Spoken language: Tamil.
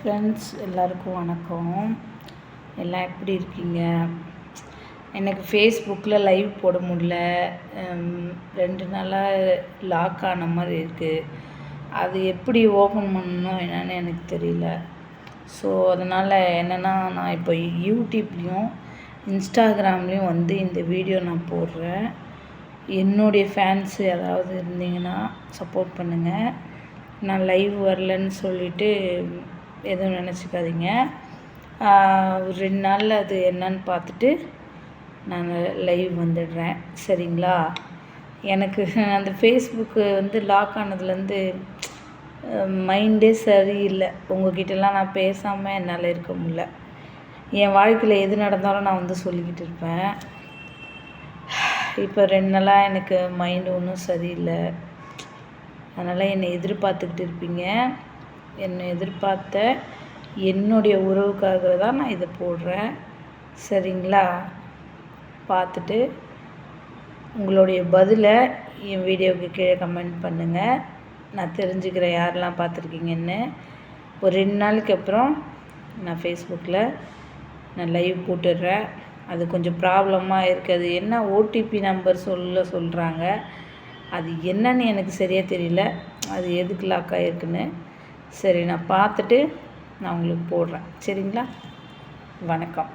ஃப்ரெண்ட்ஸ் எல்லாருக்கும் வணக்கம். எல்லாம் எப்படி இருக்கீங்க? எனக்கு ஃபேஸ்புக்கில் லைவ் போட முடியல. 2 நாளாக லாக் ஆன மாதிரி இருக்குது. அது எப்படி ஓப்பன் பண்ணணும் என்னன்னு எனக்கு தெரியல. ஸோ அதனால் என்னென்னா, நான் இப்போ யூடியூப்லேயும் இன்ஸ்டாகிராம்லேயும் வந்து இந்த வீடியோ நான் போடுறேன். என்னுடைய ஃபேன்ஸு யாராவது இருந்தீங்கன்னா சப்போர்ட் பண்ணுங்கள். நான் லைவ் வரலன்னு சொல்லிவிட்டு எதுவும் நினச்சிக்காதீங்க. ஒரு 2 நாளில் அது என்னன்னு பார்த்துட்டு நான் லைவ் வந்துடுறேன், சரிங்களா? எனக்கு அந்த ஃபேஸ்புக்கு வந்து லாக் ஆனதுலேருந்து மைண்டே சரியில்லை. உங்ககிட்டலாம் நான் பேசாமல் என்னால் இருக்க முடியல. என் வாழ்க்கையில் எது நடந்தாலும் நான் வந்து சொல்லிக்கிட்டு இருப்பேன். இப்போ 2 நாளாக எனக்கு மைண்டு ஒன்றும் சரியில்லை. அதனால் என்னை எதிர்பார்த்துக்கிட்டு இருப்பீங்க. என்னை எதிர்பார்த்த என்னுடைய உறவுக்காக தான் நான் இதை போடுறேன், சரிங்களா? பார்த்துட்டு உங்களுடைய பதிலை என் வீடியோவுக்கு கீழே கமெண்ட் பண்ணுங்கள். நான் தெரிஞ்சுக்கிறேன் யாரெல்லாம் பார்த்துருக்கீங்கன்னு. ஒரு 2 நாளுக்கு அப்புறம் நான் ஃபேஸ்புக்கில் நான் லைவ் போட்டுடுறேன். அது கொஞ்சம் ப்ராப்ளமாக இருக்குது. என்ன ஓடிபி நம்பர் சொல்கிறாங்க. அது என்னன்னு எனக்கு சரியாக தெரியல. அது எதுக்கு லாக் ஆகிருக்குன்னு. சரி, நான் பார்த்துட்டு நான் உங்களுக்கு போடுறேன், சரிங்களா? வணக்கம்.